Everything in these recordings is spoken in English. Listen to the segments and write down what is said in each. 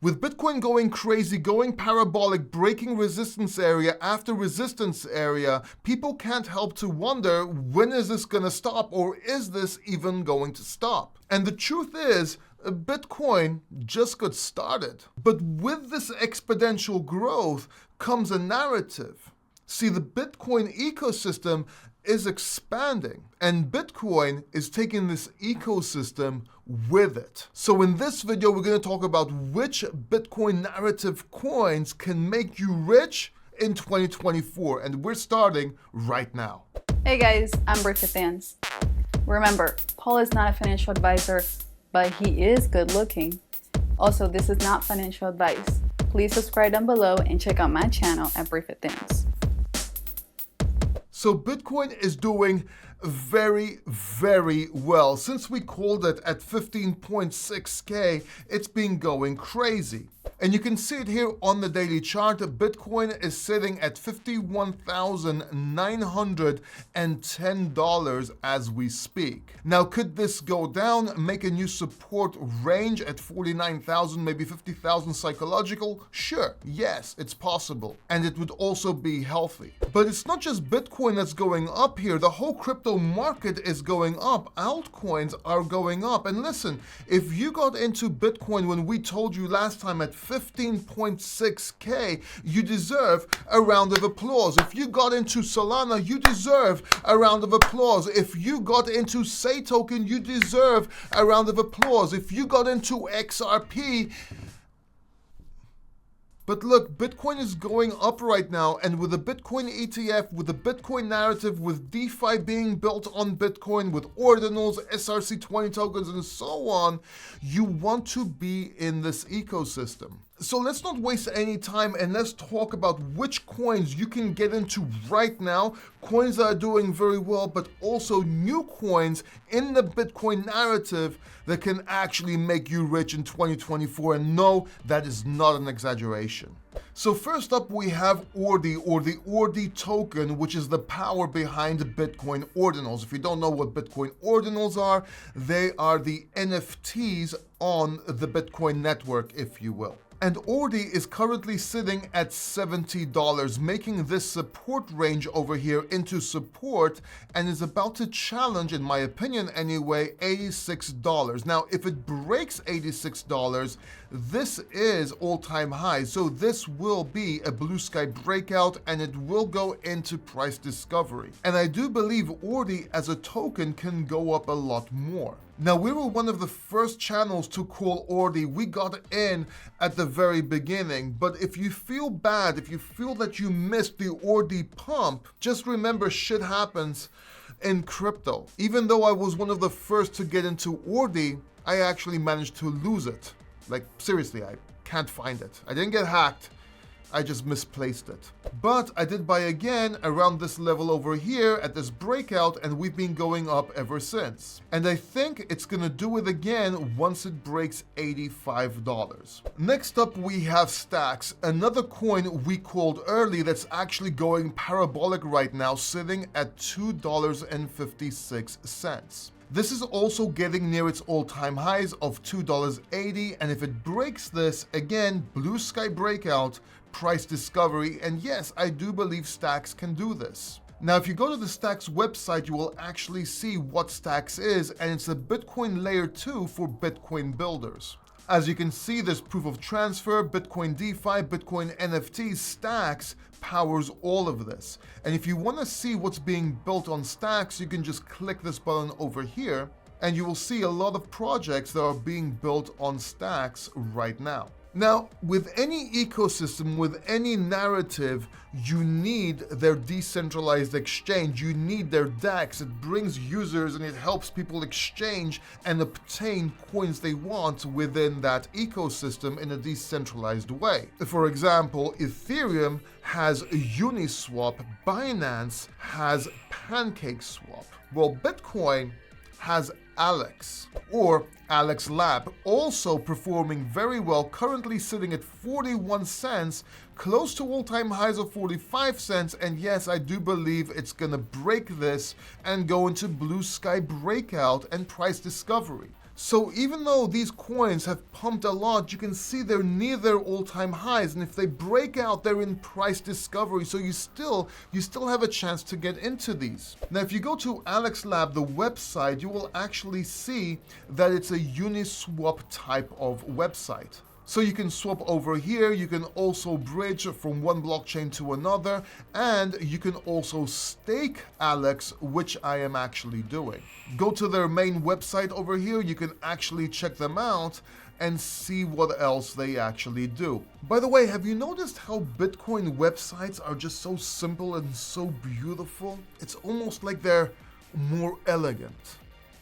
With Bitcoin going crazy, going parabolic, breaking resistance area after resistance area, people can't help to wonder, when is this going to stop, or is this even going to stop? And the truth is, Bitcoin just got started. But with this exponential growth comes a narrative. See, the Bitcoin ecosystem is expanding, and Bitcoin is taking this ecosystem with it. So in this video, we're going to talk about which Bitcoin narrative coins can make you rich in 2024, and we're starting right now. Hey guys, I'm Ordify. Remember, Paul is not a financial advisor, but he is good looking. Also, this is not financial advice. Please subscribe down below and check out my channel at Ordify. So Bitcoin is doing very, very well. Since we called it at 15.6K, it's been going crazy. And you can see it here on the daily chart. Bitcoin is sitting at $51,910 as we speak. Now, could this go down, make a new support range at 49,000, maybe 50,000 psychological? Sure, yes, it's possible. And it would also be healthy. But it's not just Bitcoin that's going up here. The whole crypto market is going up. Altcoins are going up. And listen, if you got into Bitcoin when we told you last time at 15.6K, you deserve a round of applause. If you got into Solana, you deserve a round of applause. If you got into Say token, you deserve a round of applause. If you got into XRP, but look, Bitcoin is going up right now, and with the Bitcoin ETF, with the Bitcoin narrative, with DeFi being built on Bitcoin, with ordinals, SRC20 tokens, and so on, you want to be in this ecosystem. So let's not waste any time and let's talk about which coins you can get into right now, coins that are doing very well, but also new coins in the Bitcoin narrative that can actually make you rich in 2024. And no, that is not an exaggeration. So first up, we have Ordi, or the Ordi token, which is the power behind Bitcoin ordinals. If you don't know what Bitcoin ordinals are, they are the NFTs on the Bitcoin network, if you will. And Ordi is currently sitting at $70, making this support range over here into support, and is about to challenge, in my opinion anyway, $86. Now, if it breaks $86, this is all-time high. So this will be a blue sky breakout, and it will go into price discovery. And I do believe Ordi as a token can go up a lot more. Now, we were one of the first channels to call Ordi. We got in at the very beginning. But if you feel bad, if you feel that you missed the Ordi pump, just remember, shit happens in crypto. Even though I was one of the first to get into Ordi, I actually managed to lose it. Like, seriously, I can't find it. I didn't get hacked. I just misplaced it. But I did buy again around this level over here at this breakout, and we've been going up ever since. And I think it's gonna do it again once it breaks $85. Next up, we have Stacks, another coin we called early that's actually going parabolic right now, sitting at $2.56. This is also getting near its all-time highs of $2.80, and if it breaks this, again, blue sky breakout, price discovery, and yes, I do believe Stacks can do this. Now, if you go to the Stacks website, you will actually see what Stacks is, and it's a Bitcoin layer 2 for Bitcoin builders. As you can see, there's proof of transfer, Bitcoin DeFi, Bitcoin NFTs. Stacks powers all of this. And if you want to see what's being built on Stacks, you can just click this button over here, and you will see a lot of projects that are being built on Stacks right now. Now, with any ecosystem, with any narrative, you need their decentralized exchange. You need their DEX. It brings users and it helps people exchange and obtain coins they want within that ecosystem in a decentralized way. For example, Ethereum has Uniswap, Binance has PancakeSwap. Well, Bitcoin has Alex, or Alex Lab, also performing very well, currently sitting at 41 cents, close to all-time highs of 45 cents, and yes, I do believe it's gonna break this and go into blue sky breakout and price discovery. So even though these coins have pumped a lot, you can see they're near their all-time highs, and if they break out, they're in price discovery, so you still have a chance to get into these. Now if you go to Alex Lab, the website, you will actually see that it's a Uniswap type of website. So you can swap over here, you can also bridge from one blockchain to another, and you can also stake Alex, which I am actually doing. Go to their main website over here, you can actually check them out and see what else they actually do. By the way, have you noticed how Bitcoin websites are just so simple and so beautiful? It's almost like they're more elegant.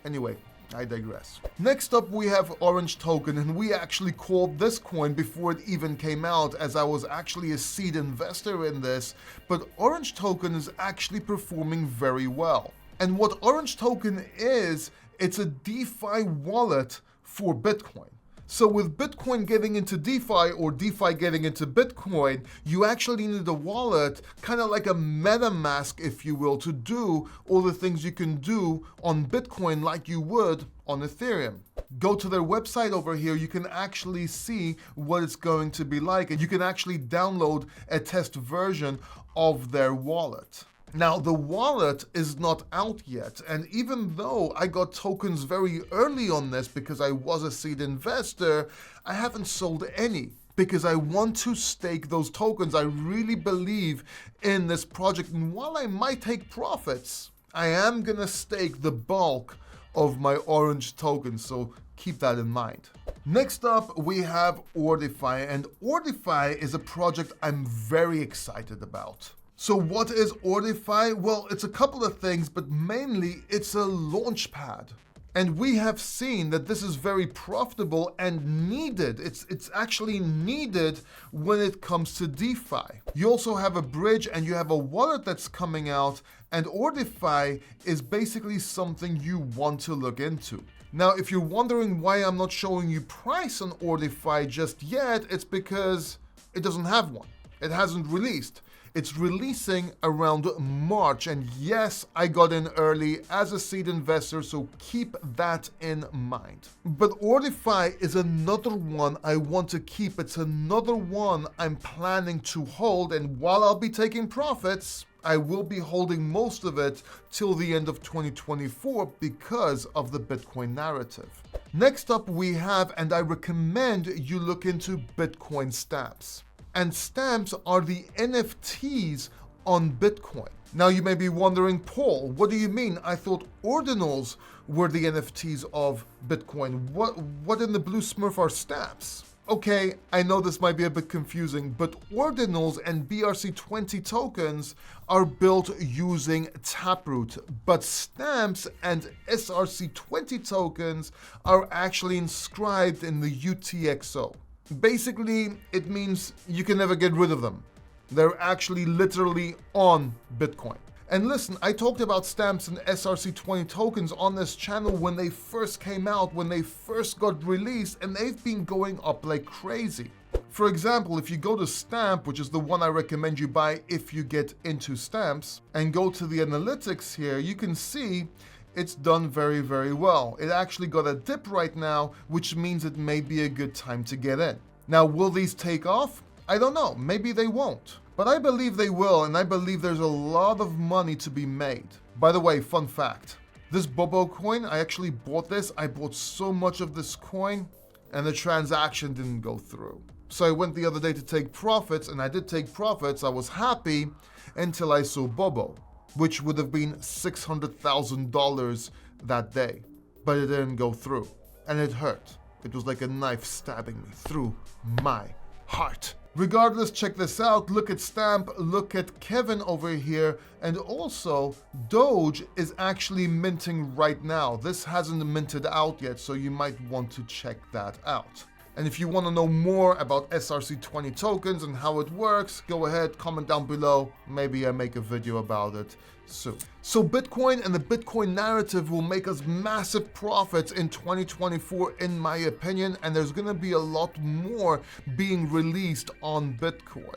Anyway, I digress. Next up we have Orange Token, and we actually called this coin before it even came out, as I was actually a seed investor in this, but Orange Token is actually performing very well. And what Orange Token is, it's a DeFi wallet for Bitcoin. So with Bitcoin getting into DeFi or DeFi getting into Bitcoin, you actually need a wallet, kind of like a MetaMask, if you will, to do all the things you can do on Bitcoin like you would on Ethereum. Go to their website over here, you can actually see what it's going to be like, and you can actually download a test version of their wallet. Now, the wallet is not out yet, and even though I got tokens very early on this because I was a seed investor, I haven't sold any because I want to stake those tokens. I really believe in this project, and while I might take profits, I am gonna stake the bulk of my Orange tokens, so keep that in mind. Next up, we have Ordify, and Ordify is a project I'm very excited about. So what is Ordify? Well, it's a couple of things, but mainly it's a launch pad. And we have seen that this is very profitable and needed. It's actually needed when it comes to DeFi. You also have a bridge and you have a wallet that's coming out, and Ordify is basically something you want to look into. Now, if you're wondering why I'm not showing you price on Ordify just yet, it's because it doesn't have one. It hasn't released. It's releasing around March, and yes, I got in early as a seed investor, so keep that in mind. But Ordify is another one I want to keep. It's another one I'm planning to hold, and while I'll be taking profits, I will be holding most of it till the end of 2024 because of the Bitcoin narrative. Next up we have, and I recommend you look into Bitcoin stamps. And stamps are the NFTs on Bitcoin. Now you may be wondering, Paul, what do you mean? I thought ordinals were the NFTs of Bitcoin. What in the blue smurf are stamps? Okay, I know this might be a bit confusing, but ordinals and BRC20 tokens are built using Taproot, but stamps and SRC20 tokens are actually inscribed in the UTXO. Basically, it means you can never get rid of them. They're actually literally on Bitcoin. And listen, I talked about stamps and SRC20 tokens on this channel when they first came out, when they first got released, and they've been going up like crazy. For example, if you go to Stamp, which is the one I recommend you buy if you get into stamps, and go to the analytics here, you can see it's done very, very well. It actually got a dip right now, which means it may be a good time to get in. Now, will these take off? I don't know, maybe they won't. But I believe they will, and I believe there's a lot of money to be made. By the way, fun fact, this Bobo coin, I actually bought this. I bought so much of this coin, and the transaction didn't go through. So I went the other day to take profits, and I did take profits. I was happy until I saw Bobo, which would have been $600,000 that day. But it didn't go through, and it hurt. It was like a knife stabbing me through my heart. Regardless, check this out. Look at Stamp, look at Kevin over here, and also Doge is actually minting right now. This hasn't minted out yet, so you might want to check that out. And if you want to know more about SRC20 tokens and how it works, go ahead, comment down below. Maybe I make a video about it soon. So Bitcoin and the Bitcoin narrative will make us massive profits in 2024, in my opinion, and there's going to be a lot more being released on Bitcoin.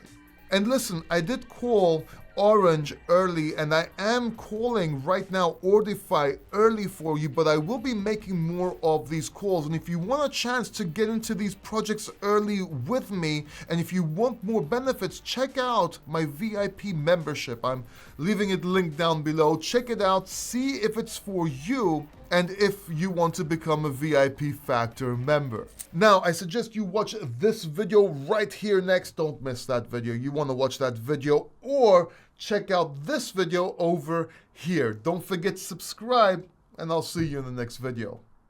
And listen, I did call Orange early, and I am calling right now Ordify early for you, but I will be making more of these calls. And if you want a chance to get into these projects early with me, and if you want more benefits, check out my VIP membership. I'm leaving it linked down below. Check it out, see if it's for you, and if you want to become a VIP Factor member. Now, I suggest you watch this video right here next. Don't miss that video. You want to watch that video, or check out this video over here. Don't forget to subscribe, and I'll see you in the next video.